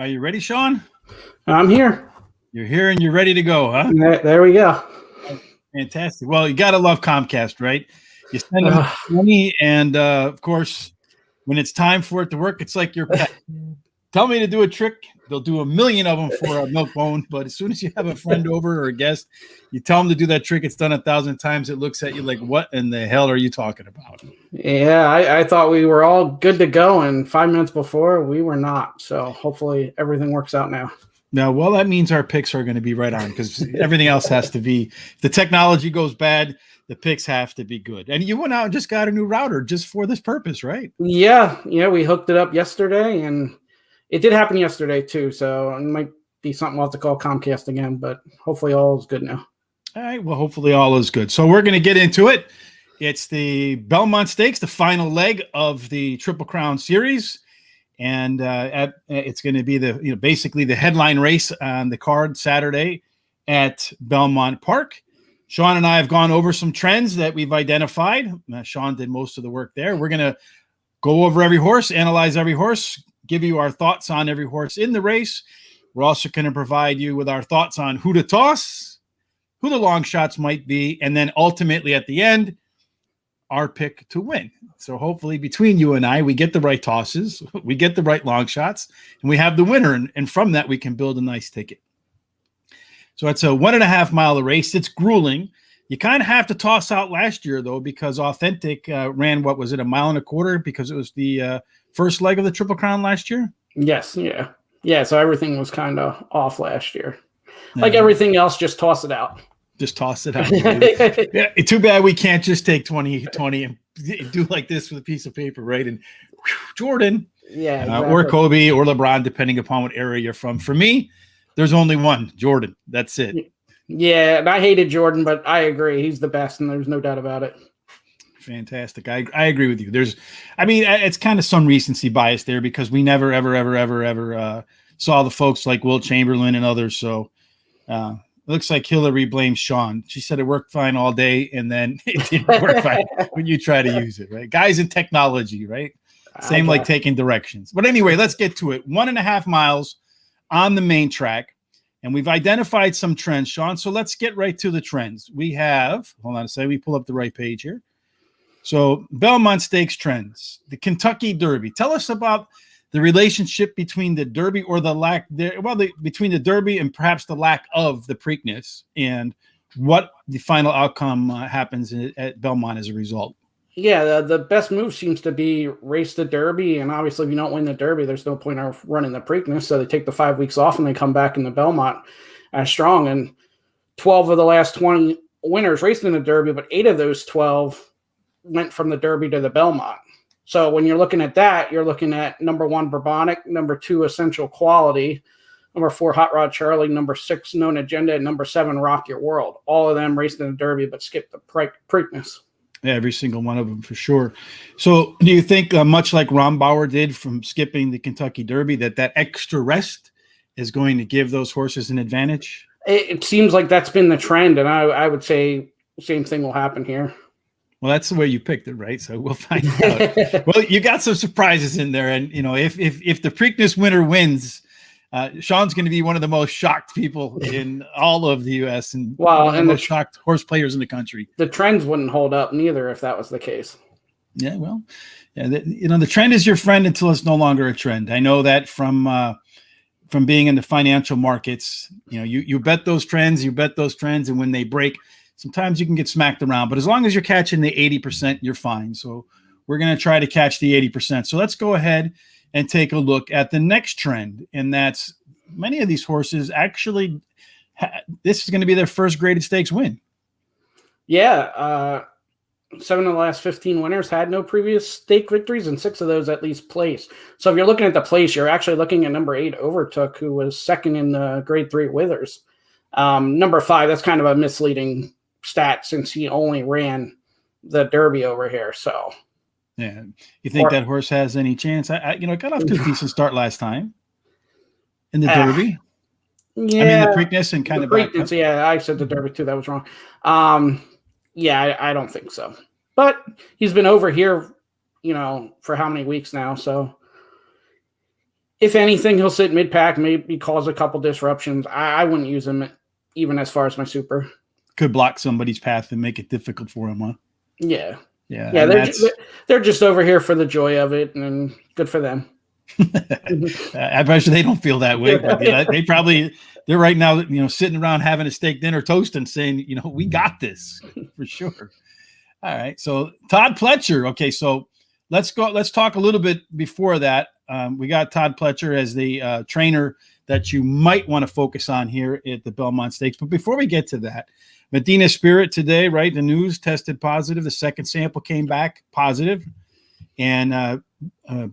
Are you ready, Sean? I'm here. You're here and you're ready to go, huh? There we go. Fantastic. Well, you got to love Comcast, right? You spend them money, and of course, when it's time for it to work, it's like your pet. Tell me to do a trick, they'll do a million of them for a milk bone. But as soon as you have a friend over or a guest, you tell them to do that trick. It's done 1,000 times. It looks at you like, what in the hell are you talking about? Yeah, I thought we were all good to go, and 5 minutes before we were not. So hopefully everything works out now. Now, well, that means our picks are going to be right on because everything else has to be. If the technology goes bad, the picks have to be good. And you went out and just got a new router just for this purpose, right? Yeah, we hooked it up yesterday, and it did happen yesterday too. So it might be something we'll have to call Comcast again, but hopefully all is good now. All right. Well, hopefully all is good. So we're going to get into it. It's the Belmont Stakes, the final leg of the Triple Crown series. And it's going to be basically the headline race on the card Saturday at Belmont Park. Sean and I have gone over some trends that we've identified. Sean did most of the work there. We're going to go over every horse, analyze every horse, give you our thoughts on every horse in the race. We're also going to provide you with our thoughts on who to toss, who the long shots might be, and then ultimately at the end, our pick to win. So hopefully between you and I, we get the right tosses, we get the right long shots, and we have the winner. And from that, we can build a nice ticket. So it's a 1.5 mile race. It's grueling. You kind of have to toss out last year, though, because Authentic ran, what was it, 1.25 miles, because it was the first leg of the Triple Crown last year? Yes, yeah. Yeah, so everything was kind of off last year. Like everything else, just toss it out. Just toss it out. Yeah, too bad we can't just take 20 and do like this with a piece of paper, right? And Jordan, exactly. Or Kobe or LeBron, depending upon what area you're from. For me, there's only one, Jordan. That's it. Yeah, and I hated Jordan, but I agree. He's the best, and there's no doubt about it. Fantastic. I agree with you. It's kind of some recency bias there because we never, ever saw the folks like Will Chamberlain and others. So, it looks like Hillary blames Sean. She said it worked fine all day, and then it didn't work fine when you try to use it, right? Guys in technology, right? Same like taking directions. But anyway, let's get to it. 1.5 miles on the main track, and we've identified some trends, Sean. So let's get right to the trends. We have, hold on a second, we pull up the right page here. So Belmont Stakes trends, the Kentucky Derby. Tell us about the relationship between the Derby or the lack there, between the Derby and perhaps the lack of the Preakness, and what the final outcome happens at Belmont as a result. Yeah, the best move seems to be race the Derby, and obviously if you don't win the Derby, there's no point of running the Preakness, so they take the 5 weeks off and they come back in the Belmont as strong, and 12 of the last 20 winners raced in the Derby, but 8 of those 12 went from the Derby to the Belmont. So when you're looking at that, you're looking at number 1, Bourbonic, number 2, Essential Quality, number 4, Hot Rod Charlie, number 6, Known Agenda, and number 7, Rock Your World. All of them raced in the Derby, but skipped the Preakness. Yeah, every single one of them for sure. So do you think, much like Rombauer did from skipping the Kentucky Derby, that extra rest is going to give those horses an advantage? It seems like that's been the trend, and I would say the same thing will happen here. Well, that's the way you picked it, right? So we'll find out. Well, you got some surprises in there, and if the Preakness winner wins, Sean's going to be one of the most shocked people in all of the U.S. and one of the most shocked horse players in the country. The trends wouldn't hold up neither if that was the case. Yeah, well, yeah, the trend is your friend until it's no longer a trend. I know that from being in the financial markets. You bet those trends, and when they break, sometimes you can get smacked around, but as long as you're catching the 80%, you're fine. So we're going to try to catch the 80%. So let's go ahead and take a look at the next trend. And that's many of these horses actually, this is going to be their first graded stakes win. Yeah. 7 of the last 15 winners had no previous stake victories, and 6 of those at least place. So if you're looking at the place, you're actually looking at number 8, Overtook, who was second in the grade 3 Withers. Number 5, that's kind of a misleading stat since he only ran the Derby over here. So, yeah, you think that horse has any chance? I got off to a decent start last time in the Derby. Yeah, I mean the Preakness and kind of Preakness. Yeah, I said the Derby too. That was wrong. Yeah, I don't think so. But he's been over here, for how many weeks now? So If anything, he'll sit mid-pack, maybe cause a couple disruptions. I wouldn't use him even as far as my super. Could block somebody's path and make it difficult for him, huh? Yeah. Yeah. They're just over here for the joy of it, and good for them. I bet they don't feel that way, but they're right now, sitting around having a steak dinner toast and saying, we got this for sure. All right. So Todd Fletcher. Okay. So let's talk a little bit before that. We got Todd Fletcher as the trainer that you might want to focus on here at the Belmont Stakes. But before we get to that, Medina Spirit today, right? The news tested positive. The second sample came back positive. And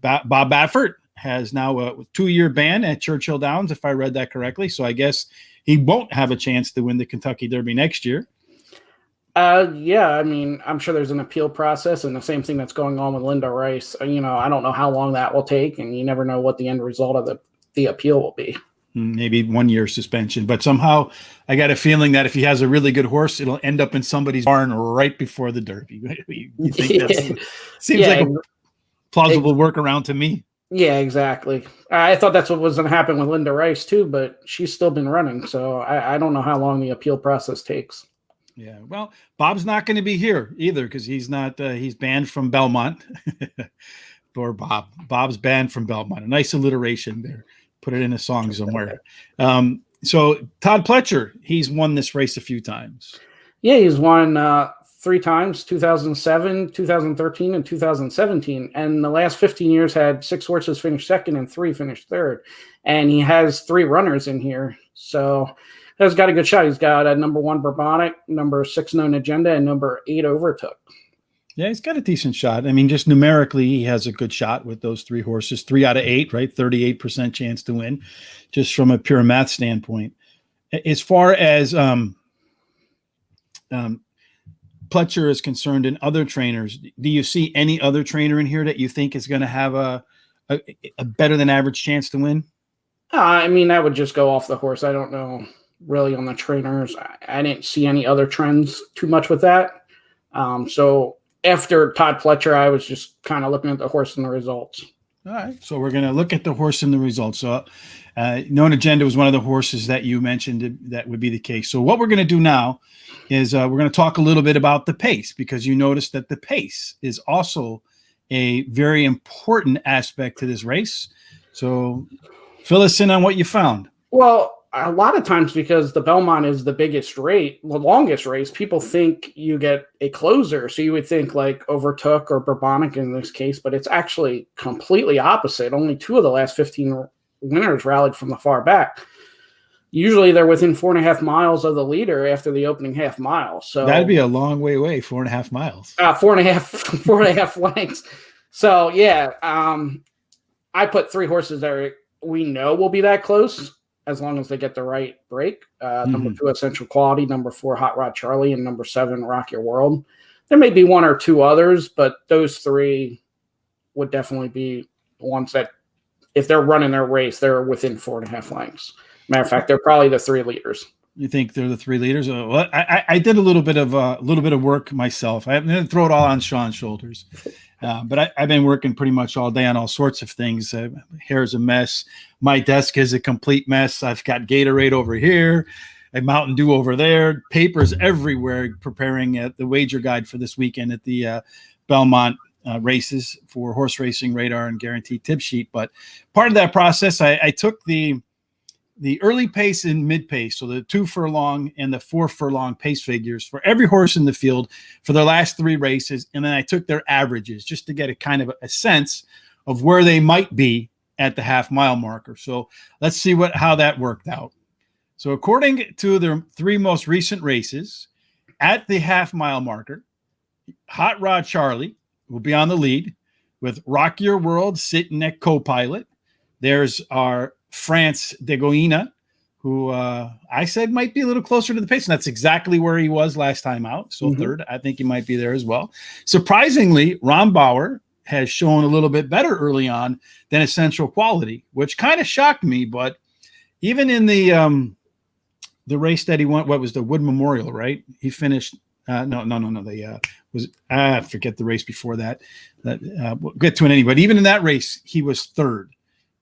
Bob Baffert has now a 2-year ban at Churchill Downs, if I read that correctly. So I guess he won't have a chance to win the Kentucky Derby next year. Yeah, I mean, I'm sure there's an appeal process, and the same thing that's going on with Linda Rice. I don't know how long that will take, and you never know what the end result of the appeal will be. Maybe 1 year suspension, but somehow I got a feeling that if he has a really good horse, it'll end up in somebody's barn right before the Derby. You think that seems like a plausible workaround to me? Yeah, exactly. I thought that's what was going to happen with Linda Rice too, but she's still been running, so I don't know how long the appeal process takes. Yeah, well, Bob's not going to be here either because he's not. He's banned from Belmont. Or Bob's banned from Belmont. A nice alliteration there. Put it in a song somewhere. So Todd Fletcher, he's won this race a few times. Yeah, he's won 3 times, 2007, 2013, and 2017. And the last 15 years had 6 horses finish second and 3 finished third. And he has 3 runners in here. So he's got a good shot. He's got a number 1 Bourbonic, number 6 Known Agenda, and number 8 Overtook. Yeah, he's got a decent shot. I mean, just numerically, he has a good shot with those 3 horses. 3 out of 8, right? 38% chance to win, just from a pure math standpoint. As far as Fletcher is concerned and other trainers, do you see any other trainer in here that you think is going to have a better than average chance to win? I mean, that would just go off the horse. I don't know really on the trainers. I didn't see any other trends too much with that. So after Todd Fletcher, I was just kind of looking at the horse and the results. All right. So we're going to look at the horse and the results. So Known Agenda was one of the horses that you mentioned that would be the case. So what we're going to do now is we're going to talk a little bit about the pace, because you notice that the pace is also a very important aspect to this race. So fill us in on what you found. Well, a lot of times, because the Belmont is the biggest race, the longest race, people think you get a closer. So you would think like Overtook or Bourbonic in this case, but it's actually completely opposite. Only 2 of the last 15 winners rallied from the far back. Usually they're within 4.5 miles of the leader after the opening half mile. So that'd be a long way away, 4.5 miles. 4.5 lengths. So yeah, I put 3 horses there we know will be that close, as long as they get the right break. Number 2, Essential Quality, number 4, Hot Rod Charlie, and number 7, Rock Your World. There may be 1 or 2 others, but those 3 would definitely be the ones that, if they're running their race, they're within 4.5 lengths. Matter of fact, they're probably the 3 leaders. You think they're the 3 leaders? Well, I did a little bit of work myself. I didn't throw it all on Sean's shoulders, but I've been working pretty much all day on all sorts of things. Hair's a mess. My desk is a complete mess. I've got Gatorade over here, a Mountain Dew over there, papers everywhere, preparing the wager guide for this weekend at the Belmont races for Horse Racing Radar and Guaranteed Tip Sheet. But part of that process, I took the early pace and mid pace, so the 2 furlong and the 4 furlong pace figures for every horse in the field for their last 3 races. And then I took their averages just to get a kind of a sense of where they might be at the half-mile marker. So let's see how that worked out. So according to the 3 most recent races, at the half-mile marker, Hot Rod Charlie will be on the lead with Rock Your World sitting at co-pilot. There's our France de Goina, who I said might be a little closer to the pace, and that's exactly where he was last time out. So 3rd, I think he might be there as well. Surprisingly, Ron Bauer has shown a little bit better early on than Essential Quality, which kind of shocked me. But even in the race that he won, what was the Wood Memorial, right? He finished. I forget the race before that. We'll get to it anyway. But even in that race, he was 3rd.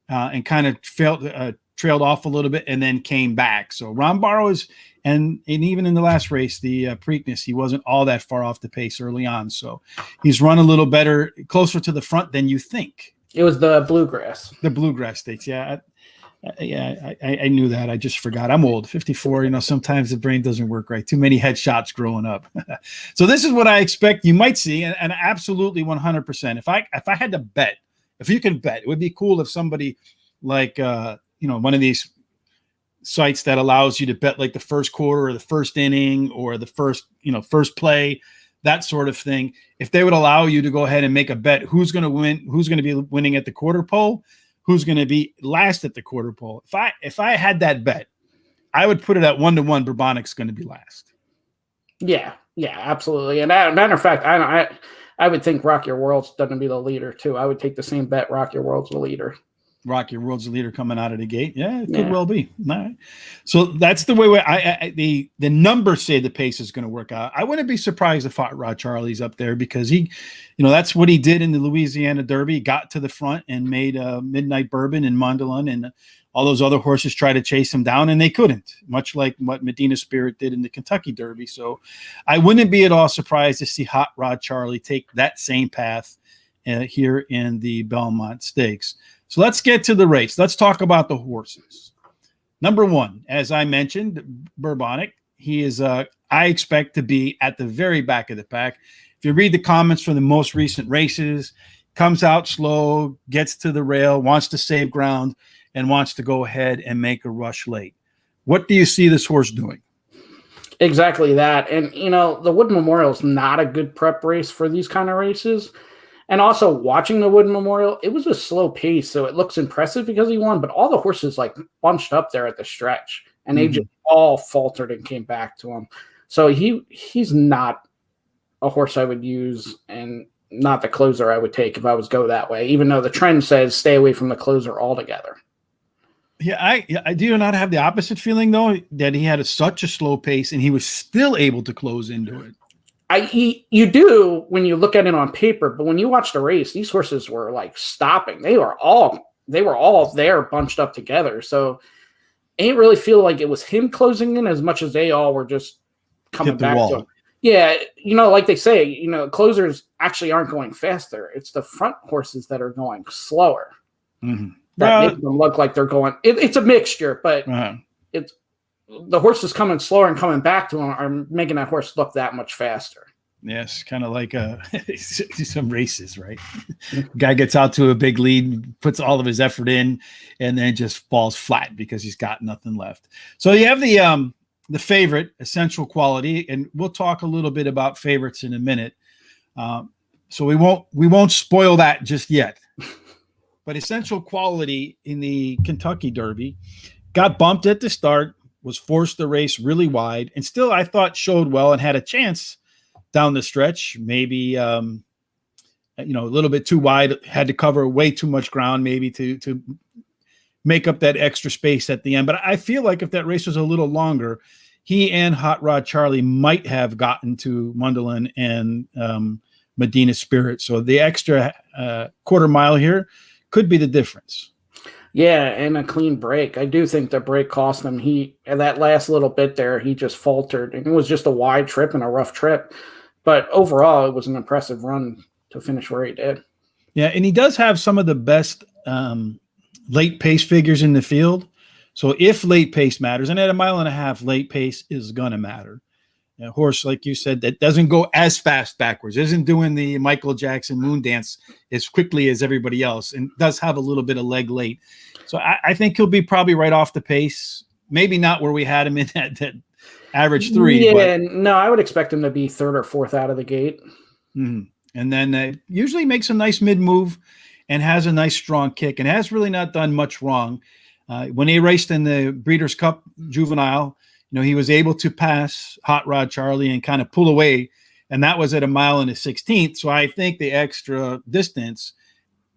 and kind of trailed off a little bit and then came back. So Ron Barrow is, and even in the last race, the Preakness, he wasn't all that far off the pace early on. So he's run a little better, closer to the front than you think. It was the Bluegrass. The Bluegrass Stakes, yeah. I knew that. I just forgot. I'm old, 54. Sometimes the brain doesn't work right. Too many headshots growing up. So this is what I expect you might see, and absolutely 100%. If I had to bet, if you can bet, it would be cool if somebody like one of these sites that allows you to bet like the first quarter or the first inning or the first play, that sort of thing. If they would allow you to go ahead and make a bet, who's going to win, who's going to be winning at the quarter pole, who's going to be last at the quarter pole. If I had that bet, I would put it at 1-1. Bourbonic's going to be last. Yeah, absolutely. And as a matter of fact, I would think Rock Your World's going to be the leader too. I would take the same bet. Rock Your World's the leader. Rock Your World's the leader coming out of the gate. Yeah, it could well be. All right. So that's the way the numbers say the pace is going to work out. I wouldn't be surprised if Hot Rod Charlie's up there because he, that's what he did in the Louisiana Derby. He got to the front and made Midnight Bourbon and Mondolin, and all those other horses tried to chase him down and they couldn't, much like what Medina Spirit did in the Kentucky Derby. So I wouldn't be at all surprised to see Hot Rod Charlie take that same path here in the Belmont Stakes. So let's get to the race. Let's talk about the horses. Number one, as I mentioned, Bourbonic. He is, I expect to be at the very back of the pack. If you read the comments from the most recent races, comes out slow, gets to the rail, wants to save ground, and wants to go ahead and make a rush late. What do you see this horse doing? Exactly that. And, the Wood Memorial is not a good prep race for these kind of races. And also watching the Wood Memorial, it was a slow pace, so it looks impressive because he won, but all the horses bunched up there at the stretch, and they just all faltered and came back to him. So he's not a horse I would use and not the closer I would take if I was go that way, even though the trend says stay away from the closer altogether. Yeah, I do not have the opposite feeling, though, that he had such a slow pace and he was still able to close into it. You do when you look at it on paper, but when you watch the race, these horses were stopping. They were all there bunched up together. So it didn't really feel like it was him closing in as much as they all were just coming back to him. Yeah, like they say, closers actually aren't going faster. It's the front horses that are going slower. Mm-hmm. That makes them look like they're going. It's a mixture, but it's. The horses coming slower and coming back to him are making that horse look that much faster. Yes, kind of like some races, right? Guy gets out to a big lead, puts all of his effort in, and then just falls flat because he's got nothing left. So you have the favorite, Essential Quality, and we'll talk a little bit about favorites in a minute. So we won't spoil that just yet. But Essential Quality in the Kentucky Derby got bumped at the start, was forced to race really wide, and still I thought showed well and had a chance down the stretch. Maybe a little bit too wide, had to cover way too much ground maybe to make up that extra space at the end. But I feel like if that race was a little longer, he and Hot Rod Charlie might have gotten to Mondolin and Medina Spirit. So the extra quarter mile here could be the difference. Yeah, and a clean break. I do think the break cost him. That last little bit there, he just faltered. And it was just a wide trip and a rough trip. But overall, it was an impressive run to finish where he did. Yeah, and he does have some of the best late pace figures in the field. So if late pace matters, and at 1.5 miles, late pace is going to matter. A horse, like you said, that doesn't go as fast backwards, isn't doing the Michael Jackson moon dance as quickly as everybody else, and does have a little bit of leg late. So I think he'll be probably right off the pace. Maybe not where we had him in that average 3. Yeah, no, I would expect him to be 3rd or 4th out of the gate. Mm-hmm. And then usually makes a nice mid-move and has a nice strong kick and has really not done much wrong. When he raced in the Breeders' Cup Juvenile, he was able to pass Hot Rod Charlie and kind of pull away, and that was at 1 1/16. So I think the extra distance,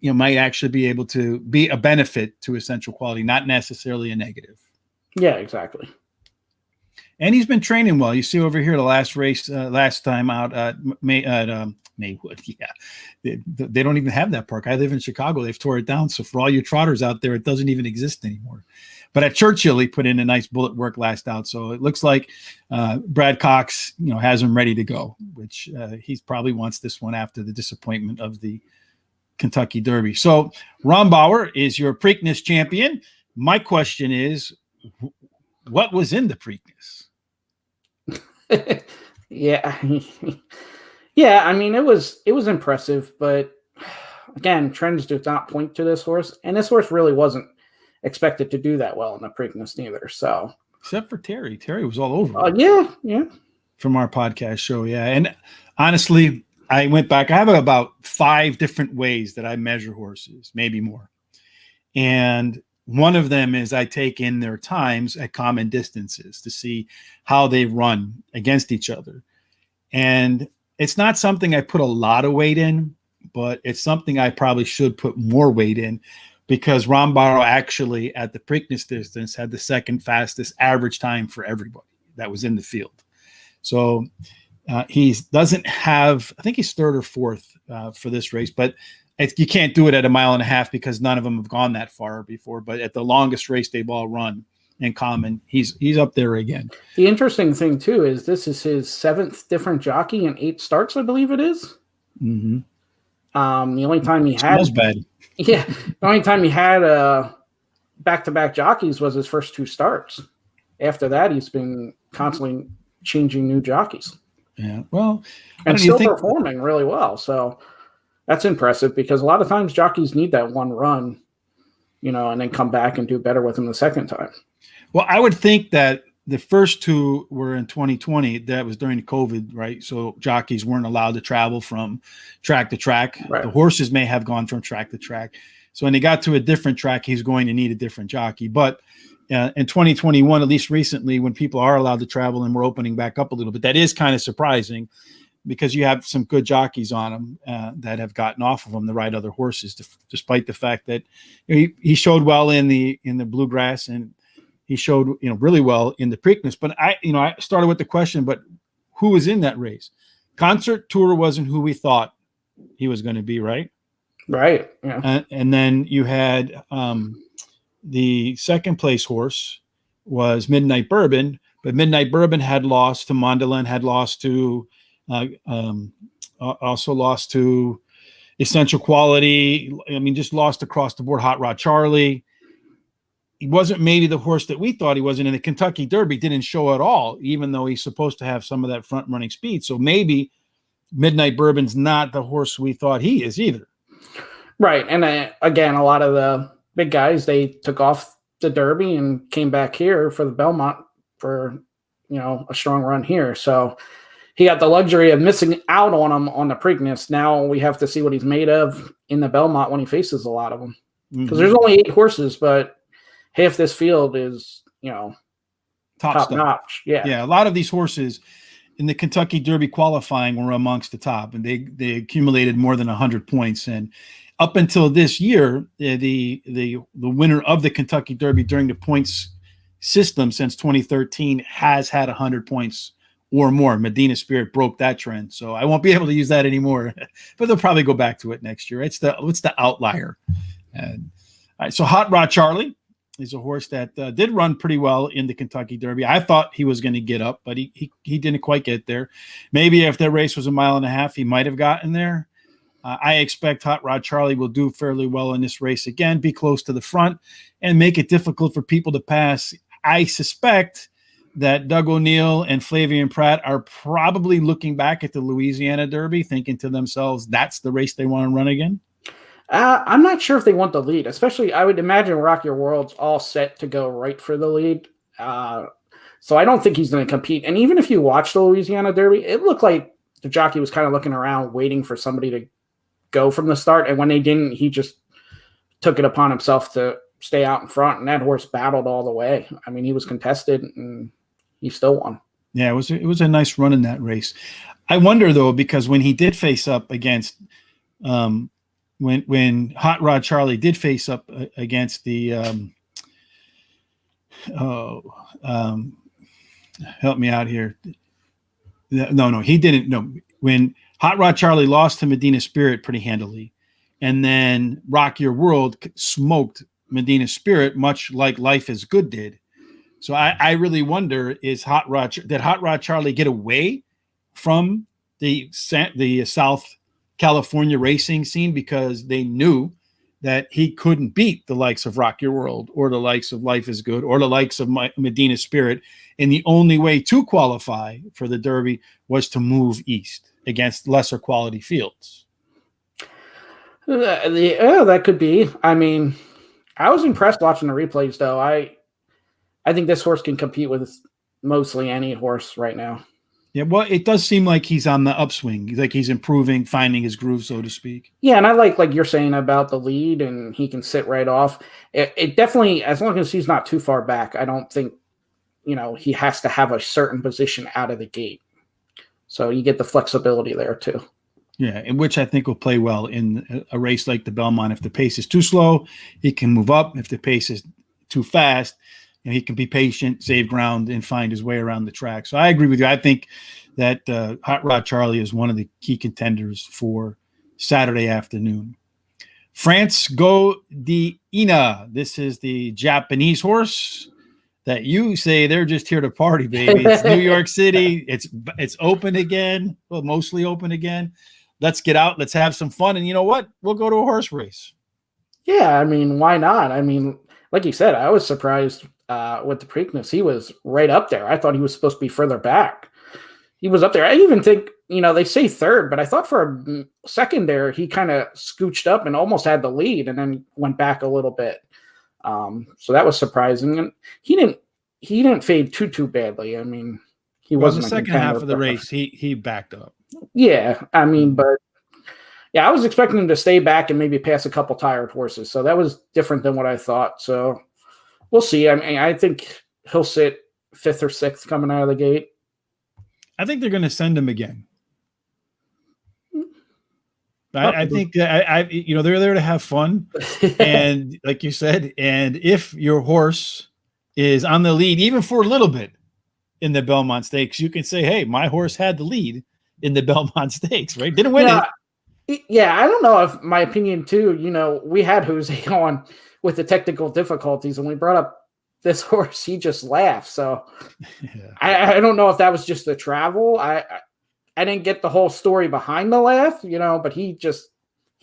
might actually be able to be a benefit to Essential Quality, not necessarily a negative. Yeah, exactly. And he's been training well. You see over here the last race, last time out at Maywood. Yeah, they don't even have that park. I live in Chicago. They've tore it down. So for all you trotters out there, it doesn't even exist anymore. But at Churchill, he put in a nice bullet work last out. So it looks like Brad Cox, has him ready to go, which he probably wants this one after the disappointment of the Kentucky Derby. So Rombauer is your Preakness champion. My question is, what was in the Preakness? Yeah. Yeah, I mean, it was impressive, but again, trends do not point to this horse, and this horse really wasn't expected to do that well in the Preakness neither. So, except for Terry was all over. Yeah. From our podcast show, yeah. And honestly, I went back. I have about 5 different ways that I measure horses, maybe more, and one of them is I take in their times at common distances to see how they run against each other. And it's not something I put a lot of weight in, but it's something I probably should put more weight in, because Rombauer actually at the Preakness distance had the second fastest average time for everybody that was in the field. So he doesn't have, I think he's 3rd or 4th for this race, but you can't do it at 1.5 miles because none of them have gone that far before. But at the longest race they've all run in common, he's up there again. The interesting thing too is this is his 7th different jockey in 8 starts, I believe it is. Mm-hmm. The only time he had bad. Yeah, the only time he had back-to-back jockeys was his first 2 starts. After that, he's been constantly changing new jockeys. Yeah, well, and still performing really well. So that's impressive, because a lot of times jockeys need that one run, and then come back and do better with him the second time. Well, I would think that the first 2 were in 2020. That was during COVID, right? So jockeys weren't allowed to travel from track to track. Right. The horses may have gone from track to track. So when they got to a different track, he's going to need a different jockey. But in 2021, at least recently, when people are allowed to travel and we're opening back up a little bit, that is kind of surprising, because you have some good jockeys on him that have gotten off of him the right other horses, despite the fact that he showed well in the Bluegrass, and he showed really well in the Preakness. But I started with the question, but who was in that race? Concert Tour wasn't who we thought he was going to be, right? Right. Yeah. And then you had the second place horse was Midnight Bourbon, but Midnight Bourbon had lost to Mondelin, had lost to also lost to Essential Quality. I mean, just lost across the board. Hot Rod Charlie. He wasn't maybe the horse that we thought he was. And in the Kentucky Derby, didn't show at all, even though he's supposed to have some of that front running speed. So maybe Midnight Bourbon's not the horse we thought he is either. Right. And again, a lot of the big guys, they took off the Derby and came back here for the Belmont for, a strong run here. So he got the luxury of missing out on him on the Preakness. Now we have to see what he's made of in the Belmont when he faces a lot of them. Because there's only 8 horses, but half this field is, top notch. Yeah. Yeah. A lot of these horses in the Kentucky Derby qualifying were amongst the top, and they accumulated more than 100 points. And up until this year, the winner of the Kentucky Derby during the points system since 2013 has had 100 points or more. Medina Spirit broke that trend, so I won't be able to use that anymore. But they'll probably go back to it next year. It's the outlier. And all right, so Hot Rod Charlie is a horse that did run pretty well in the Kentucky Derby. I thought he was going to get up, but he didn't quite get there. Maybe if that race was 1.5 miles, he might have gotten there. I expect Hot Rod Charlie will do fairly well in this race again, be close to the front, and make it difficult for people to pass. I suspect that Doug O'Neill and Flavian Pratt are probably looking back at the Louisiana Derby, thinking to themselves, that's the race they want to run again. I'm not sure if they want the lead, especially I would imagine Rock Your World's all set to go right for the lead. So I don't think he's going to compete. And even if you watch the Louisiana Derby, it looked like the jockey was kind of looking around, waiting for somebody to go from the start. And when they didn't, he just took it upon himself to stay out in front. And that horse battled all the way. I mean, he was contested and he still won. Yeah, it was a nice run in that race. I wonder, though, because when he did face up against when Hot Rod Charlie did face up against the help me out here. No, he didn't. No, when Hot Rod Charlie lost to Medina Spirit pretty handily, and then Rock Your World smoked Medina Spirit, much like Life is Good did. So I really wonder, did Hot Rod Charlie get away from the South California racing scene because they knew that he couldn't beat the likes of Rock Your World or the likes of Life is Good or the likes of Medina Spirit. And the only way to qualify for the Derby was to move east against lesser quality fields. That could be. I mean, I was impressed watching the replays, though. I think this horse can compete with mostly any horse right now. Yeah, well, it does seem like he's on the upswing. Like he's improving, finding his groove, so to speak. Yeah, and I like you're saying about the lead, and he can sit right off. It definitely, as long as he's not too far back, I don't think, he has to have a certain position out of the gate. So you get the flexibility there too. Yeah, in which I think will play well in a race like the Belmont. If the pace is too slow, he can move up. If the pace is too fast, and he can be patient, save ground, and find his way around the track. So I agree with you. I think that Hot Rod Charlie is one of the key contenders for Saturday afternoon. France Go di Ina. This is the Japanese horse that you say they're just here to party, baby. It's New York City. It's open again. Well, mostly open again. Let's get out. Let's have some fun. And you know what? We'll go to a horse race. Yeah, I mean, why not? I mean, like you said, I was surprised with the Preakness. He was right up there. I thought he was supposed to be further back. He was up there. I even think, they say third, but I thought for a second there, he kind of scooched up and almost had the lead and then went back a little bit. So that was surprising. And he didn't fade too badly. I mean, he wasn't the second half of the race. He backed up. Yeah, I mean, but yeah, I was expecting him to stay back and maybe pass a couple tired horses. So that was different than what I thought. So we'll see. I mean, I think he'll sit 5th or 6th coming out of the gate. I think they're going to send him again. I think that they're there to have fun, and like you said, and if your horse is on the lead, even for a little bit in the Belmont Stakes, you can say, "Hey, my horse had the lead in the Belmont Stakes, right? Didn't win it." Yeah, I don't know if my opinion too. We had Jose on with the technical difficulties, and we brought up this horse. He just laughed. So yeah. I don't know if that was just the travel. I didn't get the whole story behind the laugh, but he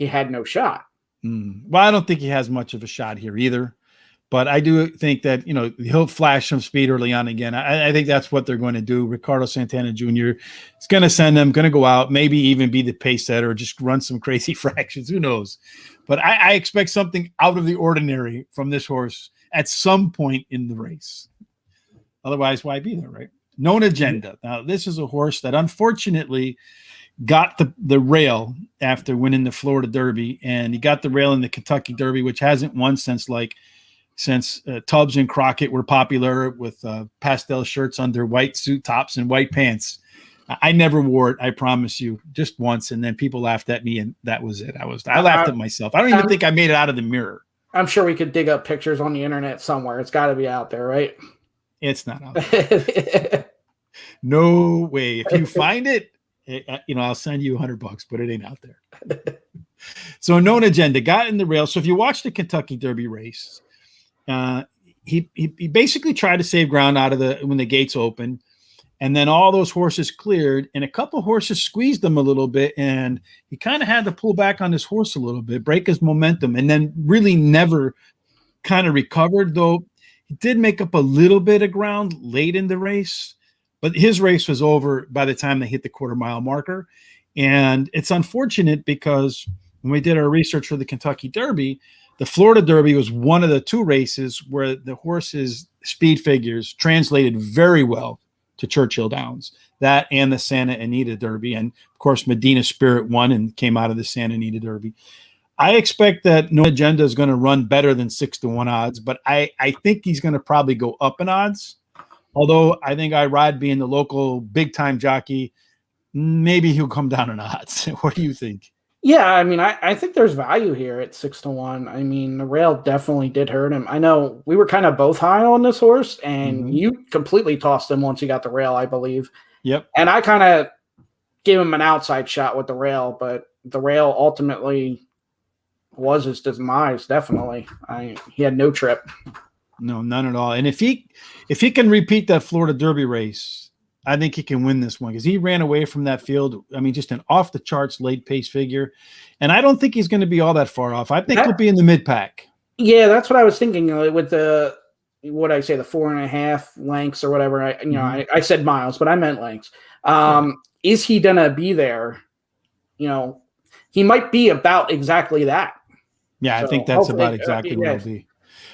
had no shot. Well, I don't think he has much of a shot here either. But I do think that, he'll flash some speed early on again. I think that's what they're going to do. Ricardo Santana Jr. is going to send them, going to go out, maybe even be the pace setter, just run some crazy fractions. Who knows? But I expect something out of the ordinary from this horse at some point in the race. Otherwise, why be there, right? Known Agenda. Now, this is a horse that unfortunately got the rail after winning the Florida Derby, and he got the rail in the Kentucky Derby, which hasn't won since Tubbs and Crockett were popular with pastel shirts under white suit tops and white pants. I never wore it, I promise you, just once, and then people laughed at me, and that was it. I laughed at myself. I don't even think I made it out of the mirror. I'm sure we could dig up pictures on the internet somewhere. It's got to be out there, right? It's not out there. No way. If you find it, I'll send you $100, but it ain't out there. So Known Agenda got in the rail. So if you watch the Kentucky Derby race, he basically tried to save ground when the gates opened, and then all those horses cleared, and a couple horses squeezed him a little bit, and he kind of had to pull back on his horse a little bit, break his momentum, and then really never kind of recovered, though he did make up a little bit of ground late in the race, but his race was over by the time they hit the quarter-mile marker. And it's unfortunate because when we did our research for the Kentucky Derby, the Florida Derby was one of the 2 races where the horse's speed figures translated very well to Churchill Downs, that and the Santa Anita Derby. And of course, Medina Spirit won and came out of the Santa Anita Derby. I expect that No Agenda is going to run better than 6-1 odds, but I think he's going to probably go up in odds. Although I think Irod, being the local big time jockey, maybe he'll come down in odds. What do you think? Yeah, I mean, I think there's value here at 6-1. I mean, the rail definitely did hurt him. I know we were kind of both high on this horse, and you completely tossed him once he got the rail, I believe. Yep. And I kind of gave him an outside shot with the rail, but the rail ultimately was his demise. Definitely, he had no trip. No, none at all. And if he can repeat that Florida Derby race, I think he can win this one because he ran away from that field. I mean, just an off the charts late pace figure, and I don't think he's going to be all that far off. I think he'll be in the mid pack. Yeah, that's what I was thinking with the 4.5 lengths or whatever. I said miles, but I meant lengths. Is he gonna be there? He might be about exactly that. Yeah, so I think that's about exactly what it'll be.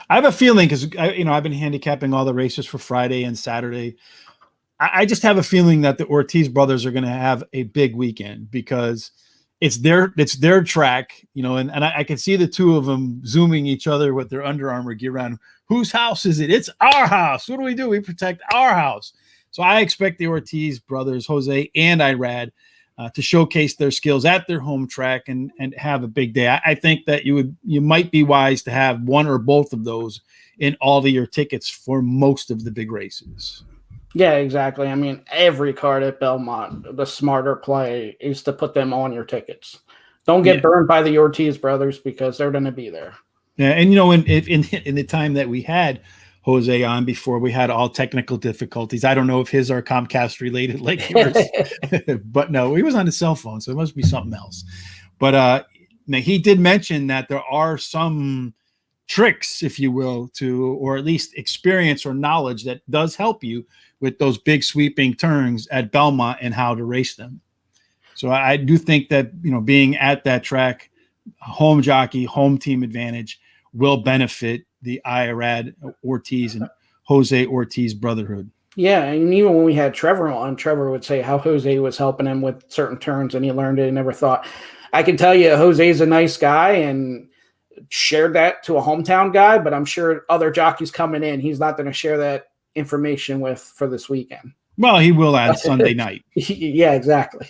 I have a feeling because I've been handicapping all the races for Friday and Saturday. I just have a feeling that the Ortiz brothers are going to have a big weekend because it's their track, and I can see the two of them zooming each other with their Under Armour gear on. Whose house is it? It's our house. What do? We protect our house. So I expect the Ortiz brothers, Jose and Irad, to showcase their skills at their home track and have a big day. I think that you might be wise to have one or both of those in all of your tickets for most of the big races. Yeah, exactly. I mean, every card at Belmont, the smarter play is to put them on your tickets. Don't get burned by the Ortiz brothers because they're going to be there. Yeah, and in the time that we had Jose on before, we had all technical difficulties. I don't know if his are Comcast related like yours, but no, he was on his cell phone, so it must be something else. But he did mention that there are some tricks, if you will, or at least experience or knowledge that does help you with those big sweeping turns at Belmont and how to race them. So I do think that, being at that track, home jockey, home team advantage will benefit the Irad Ortiz and Jose Ortiz brotherhood. Yeah, and even when we had Trevor on, Trevor would say how Jose was helping him with certain turns, and he learned it and never thought. I can tell you Jose's a nice guy and shared that to a hometown guy, but I'm sure other jockeys coming in, he's not going to share that information with for this weekend. Well, he will on Sunday night. Yeah, exactly.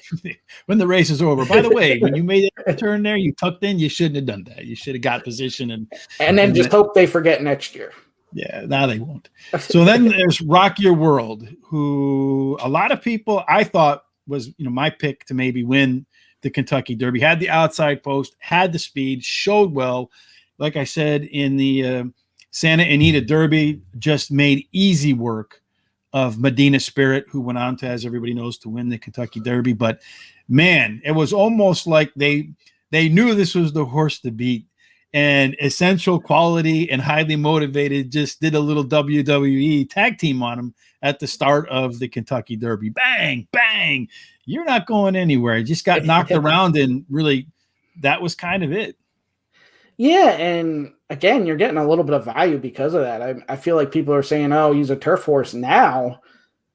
When the race is over. By the way, when you made that turn there, you tucked in, you shouldn't have done that. You should have got position and then just hope they forget next year. Yeah, now they won't. So then there's Rock Your World, who a lot of people I thought was, my pick to maybe win the Kentucky Derby. Had the outside post, had the speed, showed well. Like I said, in the Santa Anita Derby, just made easy work of Medina Spirit, who went on to, as everybody knows, to win the Kentucky Derby. But man, it was almost like they knew this was the horse to beat. And Essential Quality and Highly Motivated just did a little WWE tag team on him at the start of the Kentucky Derby. Bang, bang. You're not going anywhere. You just got knocked around, and really that was kind of it. Yeah, and again, you're getting a little bit of value because of that. I feel like people are saying, oh, he's a turf horse now,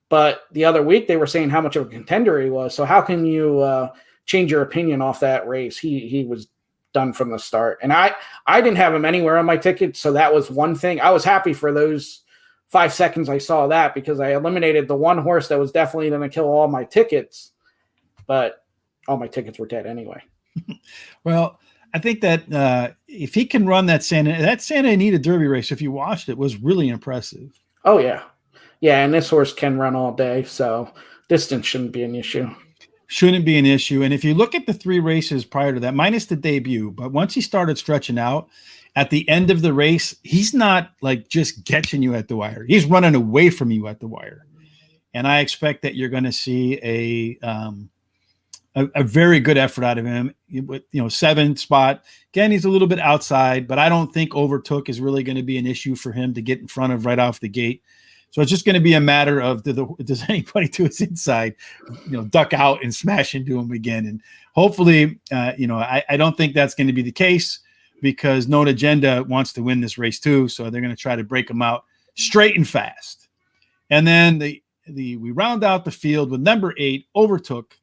but the other week they were saying how much of a contender he was. So how can you change your opinion off that race? He was done from the start. And I didn't have him anywhere on my ticket, so that was one thing. I was happy for those 5 seconds I saw that because I eliminated the one horse that was definitely going to kill all my tickets, but all my tickets were dead anyway. Well, I think that if he can run that Santa Anita Derby race, if you watched it, was really impressive. Oh, yeah. Yeah, and this horse can run all day, so distance shouldn't be an issue. Shouldn't be an issue. And if you look at the 3 races prior to that, minus the debut, but once he started stretching out, at the end of the race, he's not like just catching you at the wire. He's running away from you at the wire. And I expect that you're going to see a very good effort out of him with, 7th spot. Again, he's a little bit outside, but I don't think overtook is really going to be an issue for him to get in front of right off the gate. So it's just going to be a matter of does anybody to his inside, duck out and smash into him again. And hopefully, I don't think that's going to be the case because Known Agenda wants to win this race too. So they're going to try to break him out straight and fast. And then we round out the field with number 8, Overtook,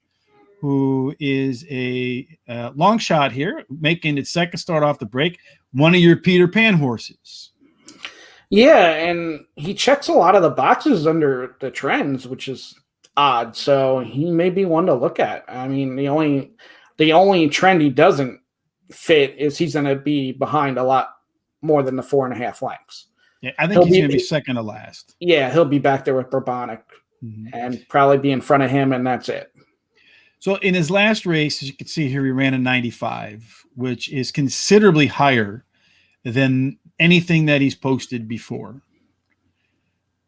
who is a long shot here, making its second start off the break. One of your Peter Pan horses. Yeah, and he checks a lot of the boxes under the trends, which is odd. So he may be one to look at. I mean, The only trend he doesn't fit is he's going to be behind a lot more than the 4.5 lengths. Yeah, I think he's going to be second to last. Yeah, he'll be back there with Bourbonic and probably be in front of him, and that's it. So in his last race, as you can see here, he ran a 95, which is considerably higher than anything that he's posted before.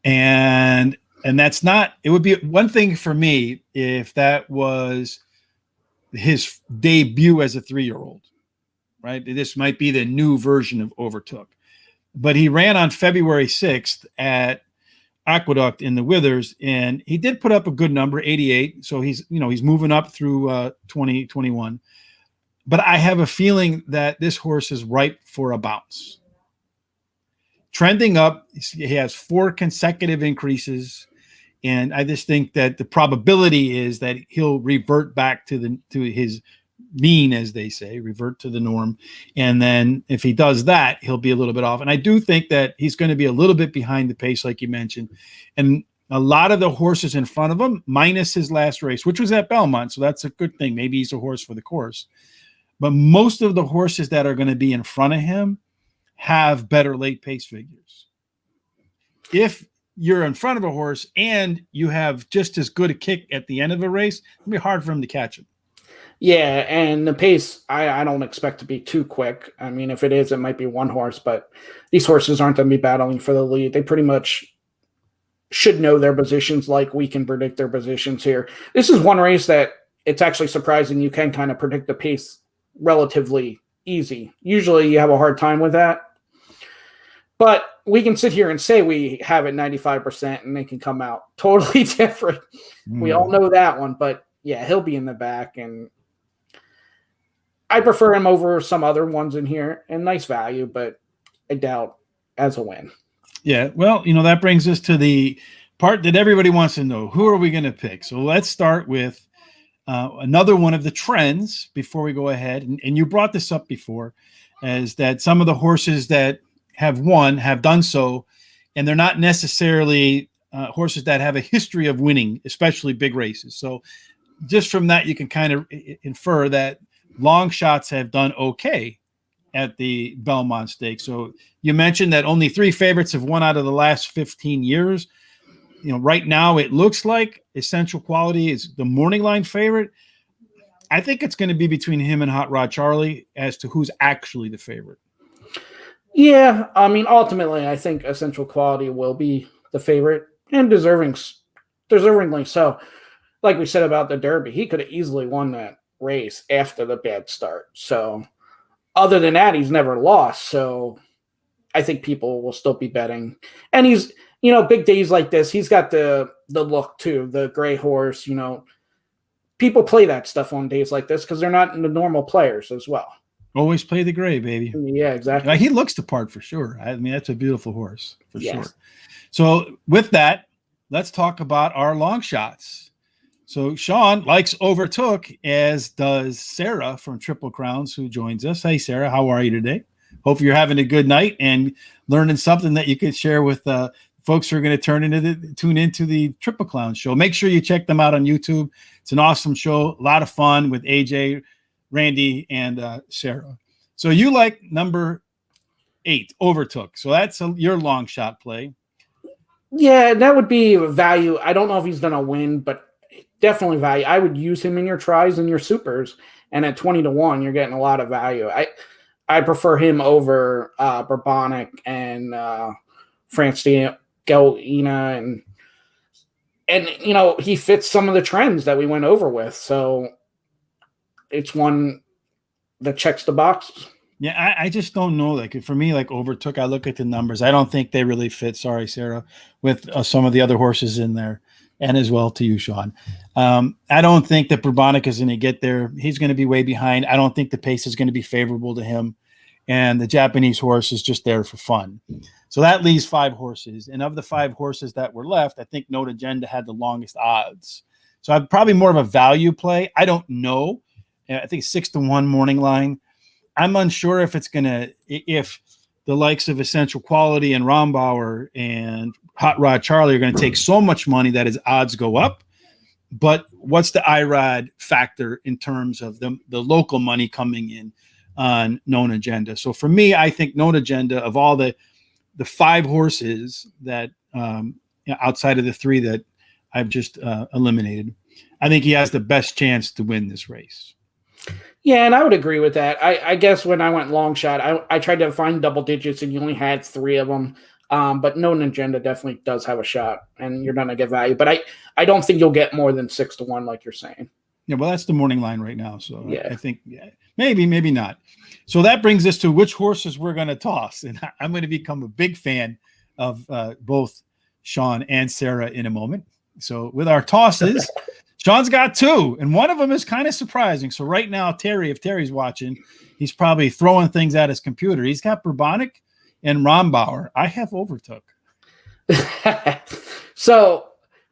And that's not, it would be one thing for me if that was his debut as a 3-year-old, right? This might be the new version of Overtook. But he ran on February 6th at Aqueduct in the Withers, and he did put up a good number, 88. So he's moving up through 2021. But I have a feeling that this horse is ripe for a bounce. Trending up, he has 4 consecutive increases, and I just think that the probability is that he'll revert back to his mean, as they say, revert to the norm. And then if he does that, he'll be a little bit off. And I do think that he's going to be a little bit behind the pace, like you mentioned. And a lot of the horses in front of him, minus his last race, which was at Belmont, so that's a good thing. Maybe he's a horse for the course. But most of the horses that are going to be in front of him have better late pace figures. If you're in front of a horse and you have just as good a kick at the end of a race, it'll be hard for him to catch him. Yeah, and the pace, I don't expect to be too quick. I mean, if it is, it might be one horse, but these horses aren't going to be battling for the lead. They pretty much should know their positions like we can predict their positions here. This is one race that it's actually surprising you can kind of predict the pace relatively easy. Usually you have a hard time with that. But we can sit here and say we have it 95% and they can come out totally different. We all know that one, but yeah, he'll be in the back, and I prefer him over some other ones in here, and nice value, but I doubt as a win. Yeah, well, that brings us to the part that everybody wants to know. Who are we going to pick? So let's start with another one of the trends before we go ahead. And you brought this up before, is that some of the horses that have won have done so, and they're not necessarily horses that have a history of winning, especially big races. So just from that, you can kind of infer that long shots have done okay at the Belmont Stakes. So you mentioned that only 3 favorites have won out of the last 15 years. Right now it looks like Essential Quality is the morning line favorite. I think it's going to be between him and Hot Rod Charlie as to who's actually the favorite. Yeah, I mean, ultimately, I think Essential Quality will be the favorite, and deservingly so. Like we said about the Derby, he could have easily won that race after the bad start. So other than that, he's never lost. So I think people will still be betting. And he's, big days like this, he's got the look too, the gray horse, people play that stuff on days like this because they're not the normal players as well. Always play the gray, baby. Yeah, exactly. He looks the part for sure. I mean, that's a beautiful horse for sure. So with that, let's talk about our long shots. So Sean likes Overtook, as does Sarah from Triple Crowns, who joins us. Hey, Sarah, how are you today? Hope you're having a good night and learning something that you could share with folks who are going to tune into the Triple Crowns show. Make sure you check them out on YouTube. It's an awesome show, a lot of fun with AJ, Randy, and Sarah. So you like number 8, Overtook. So that's your long shot play. Yeah, that would be value. I don't know if he's going to win, but definitely value. I would use him in your tries and your supers, and at 20-1, you're getting a lot of value. I prefer him over Bourbonic and France Galina, and he fits some of the trends that we went over with. So it's one that checks the boxes. Yeah, I just don't know. Like for me, like Overtook, I look at the numbers. I don't think they really fit. Sorry, Sarah, with some of the other horses in there. And as well to you, Sean. I don't think that Bourbonic is going to get there. He's going to be way behind. I don't think the pace is going to be favorable to him. And the Japanese horse is just there for fun. So that leaves 5 horses. And of the 5 horses that were left, I think Note Agenda had the longest odds. So I'm probably more of a value play. I don't know. I think 6-1 morning line. I'm unsure if if the likes of Essential Quality and Rombauer and Hot Rod Charlie are going to take so much money that his odds go up, but what's the IRAD factor in terms of the local money coming in on Known Agenda? So for me, I think Known Agenda, of all the 5 horses that outside of the 3 that I've just eliminated, I think he has the best chance to win this race. Yeah, and I would agree with that. I guess when I went long shot, I tried to find double digits, and you only had 3 of them. But Known Agenda definitely does have a shot, and you're going to get value. But I don't think you'll get more than 6-1, like you're saying. Yeah, well, that's the morning line right now. So yeah. I think maybe not. So that brings us to which horses we're going to toss. And I'm going to become a big fan of both Sean and Sarah in a moment. So with our tosses, Sean's got 2, and one of them is kind of surprising. So right now, if Terry's watching, he's probably throwing things at his computer. He's got Bourbonic and Rombauer. I have Overtook. So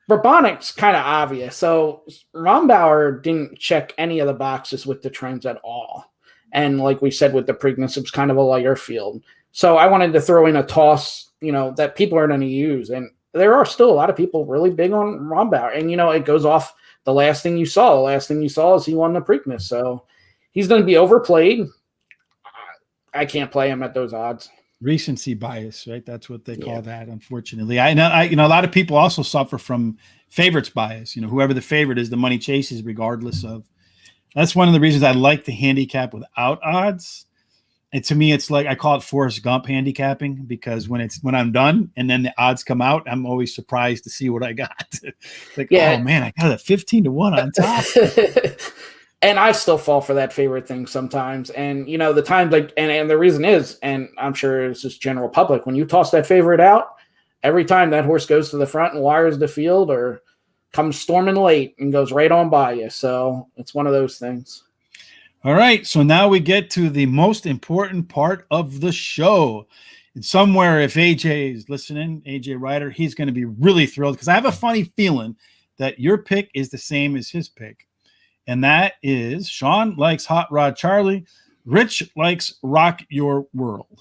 Bourbonic's kind of obvious. So Rombauer didn't check any of the boxes with the trends at all. And like we said with the Preakness, it was kind of a lighter field. So I wanted to throw in a toss, that people are going to use. And there are still a lot of people really big on Rombauer. And, it goes off the last thing you saw. The last thing you saw is he won the Preakness. So he's going to be overplayed. I can't play him at those odds. Recency bias, right? That's what they call that, unfortunately. I know a lot of people also suffer from favorites bias. Whoever the favorite is, the money chases regardless of. That's one of the reasons I like the handicap without odds. And to me, it's like I call it Forrest Gump handicapping, because when I'm done and then the odds come out, I'm always surprised to see what I got. Oh man, I got a 15-1 on top. And I still fall for that favorite thing sometimes. And, the times and the reason is, and I'm sure it's just general public, when you toss that favorite out, every time that horse goes to the front and wires the field or comes storming late and goes right on by you. So it's one of those things. All right. So now we get to the most important part of the show. And somewhere, if AJ is listening, AJ Ryder, he's going to be really thrilled, because I have a funny feeling that your pick is the same as his pick. And that is Sean likes Hot Rod Charlie. Rich likes Rock Your World.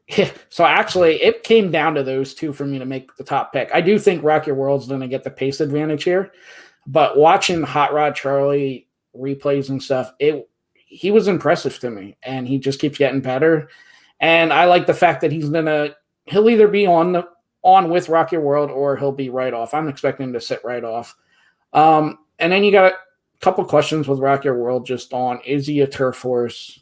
Yeah, so actually, it came down to those 2 for me to make the top pick. I do think Rock Your World's going to get the pace advantage here. But watching Hot Rod Charlie replays and stuff, he was impressive to me. And he just keeps getting better. And I like the fact that he'll either be on with Rock Your World or he'll be right off. I'm expecting him to sit right off. And then you got couple questions with Rock Your World just on, is he a turf horse?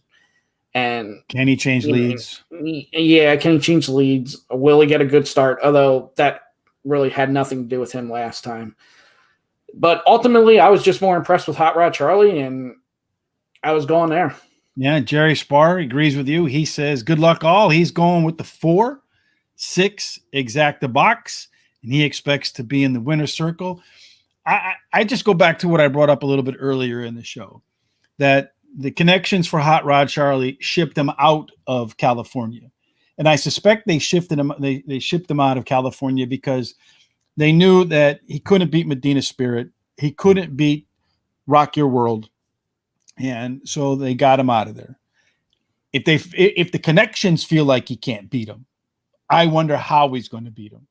And can he change leads? Yeah, can he change leads? Will he get a good start? Although that really had nothing to do with him last time. But ultimately, I was just more impressed with Hot Rod Charlie, and I was going there. Yeah, Jerry Spar agrees with you. He says, good luck all. He's going with the 4-6 exacta box, and he expects to be in the winner's circle. I just go back to what I brought up a little bit earlier in the show, that the connections for Hot Rod Charlie shipped him out of California. And I suspect they shipped him out of California because they knew that he couldn't beat Medina Spirit. He couldn't beat Rock Your World. And so they got him out of there. If the connections feel like he can't beat him, I wonder how he's going to beat him.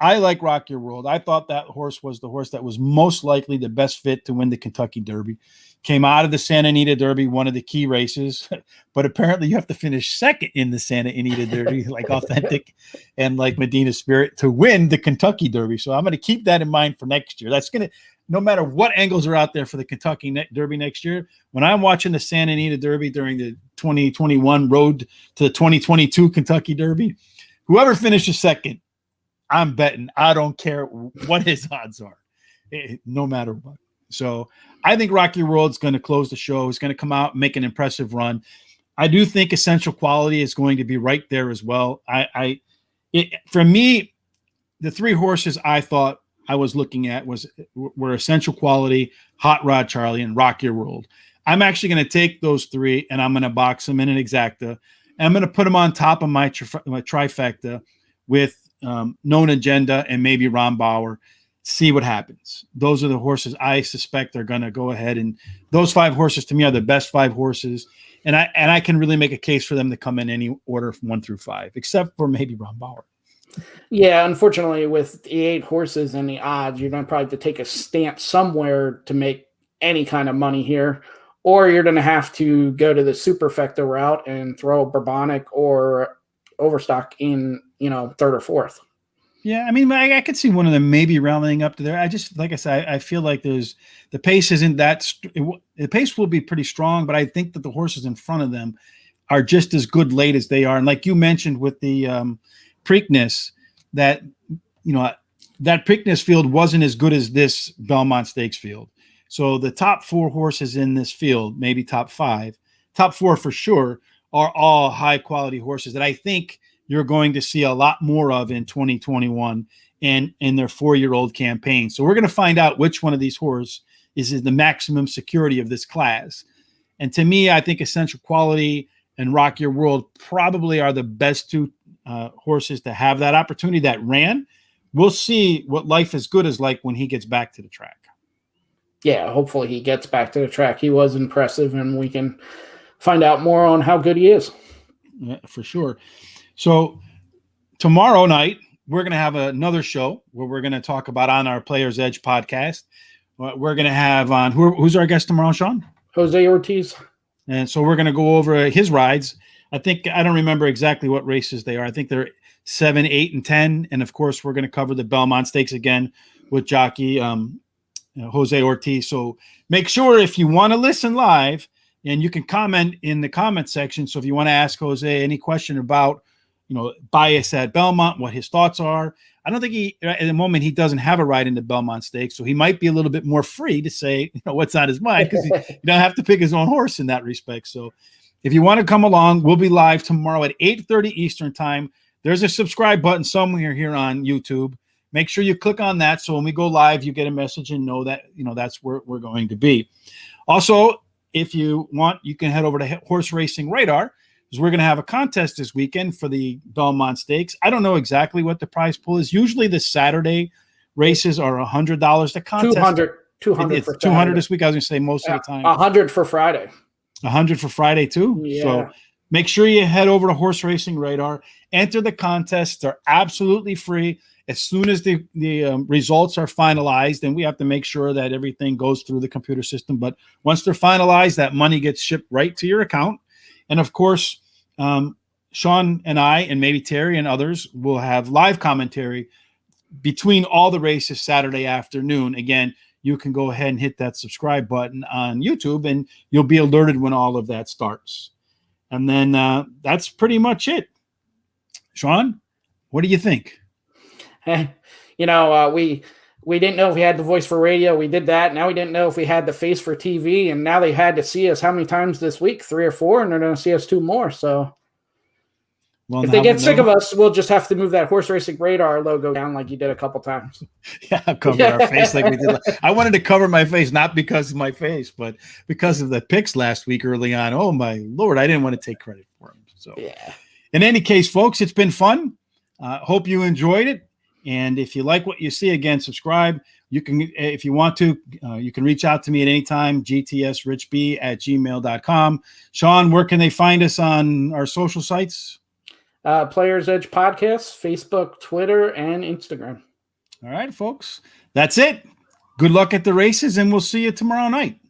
I like Rock Your World. I thought that horse was the horse that was most likely the best fit to win the Kentucky Derby. Came out of the Santa Anita Derby, one of the key races, but apparently you have to finish second in the Santa Anita Derby, like Authentic and like Medina Spirit, to win the Kentucky Derby. So I'm going to keep that in mind for next year. That's going to, no matter what angles are out there for the Kentucky Derby next year, when I'm watching the Santa Anita Derby during the 2021 road to the 2022 Kentucky Derby, whoever finishes second, I'm betting. I don't care what his odds are, no matter what. So I think Rock Your World's going to close the show. He's going to come out and make an impressive run. I do think Essential Quality is going to be right there as well. For me, the 3 horses I thought I was looking at were Essential Quality, Hot Rod Charlie, and Rock Your World. I'm actually going to take those 3 and I'm going to box them in an exacta. And I'm going to put them on top of my trifecta with Known Agenda and maybe Rombauer. See what happens. Those are the horses I suspect are going to go ahead, and those 5 horses to me are the best 5 horses, and I can really make a case for them to come in any order from 1 through 5, except for maybe Rombauer. Yeah, unfortunately, with the 8 horses and the odds, you're going to probably have to take a stance somewhere to make any kind of money here, or you're going to have to go to the superfecta route and throw Bourbonic or Overstock in, third or fourth. Yeah, I mean, I could see one of them maybe rallying up to there. I just, like I said, I feel like the pace isn't that. The pace will be pretty strong, but I think that the horses in front of them are just as good late as they are. And like you mentioned with the Preakness, that that Preakness field wasn't as good as this Belmont Stakes field. So the top 4 horses in this field, maybe top 5, top 4 for sure, are all high quality horses that I think you're going to see a lot more of in 2021 and in their 4-year-old campaign. So we're going to find out which one of these horses is the maximum security of this class. And to me, I think Essential Quality and Rock Your World probably are the best 2 horses to have that opportunity that ran. We'll see what Life is Good is like when he gets back to the track. Yeah, hopefully he gets back to the track. He was impressive, and we can find out more on how good he is. Yeah, for sure. So tomorrow night, we're going to have another show where we're going to talk about on our Players Edge podcast. We're going to have on, who's our guest tomorrow, Sean? Jose Ortiz. And so we're going to go over his rides. I don't remember exactly what races they are. I think they're 7, 8, and 10. And of course, we're going to cover the Belmont Stakes again with jockey Jose Ortiz. So make sure if you want to listen live, and you can comment in the comment section. So if you want to ask Jose any question about, bias at Belmont, what his thoughts are. I don't think at the moment, he doesn't have a ride in the Belmont Stakes. So he might be a little bit more free to say, what's on his mind, because you don't have to pick his own horse in that respect. So if you want to come along, we'll be live tomorrow at 8:30 Eastern time. There's a subscribe button somewhere here on YouTube. Make sure you click on that. So when we go live, you get a message and know that, that's where we're going to be. Also, if you want, you can head over to Horse Racing Radar, because we're going to have a contest this weekend for the Belmont Stakes. I don't know exactly what the prize pool is. Usually the Saturday races are $100. The contest 200 it's for 200 this week. I was going to say most of the time 100 for Friday. 100 for Friday too. Yeah. So make sure you head over to Horse Racing Radar. Enter the contests. They're absolutely free. As soon as the results are finalized, and we have to make sure that everything goes through the computer system. But once they're finalized, that money gets shipped right to your account. And of course, Sean and I, and maybe Terry and others, will have live commentary between all the races Saturday afternoon. Again, you can go ahead and hit that subscribe button on YouTube, and you'll be alerted when all of that starts. And then that's pretty much it. Sean, what do you think? We didn't know if we had the voice for radio. We did that. Now we didn't know if we had the face for TV. And now they had to see us how many times this week? 3 or 4, and they're going to see us 2 more. So if they get sick of us, we'll just have to move that Horse Racing Radar logo down like you did a couple times. Yeah, cover our face like we did. I wanted to cover my face, not because of my face, but because of the picks last week early on. Oh, my Lord, I didn't want to take credit for them. So yeah. In any case, folks, it's been fun. Hope you enjoyed it. And if you like what you see, again, subscribe. You can, if you want to, you can reach out to me at any time, gtsrichb@gmail.com. Sean, where can they find us on our social sites? Players Edge Podcast, Facebook, Twitter, and Instagram. All right, folks. That's it. Good luck at the races, and we'll see you tomorrow night.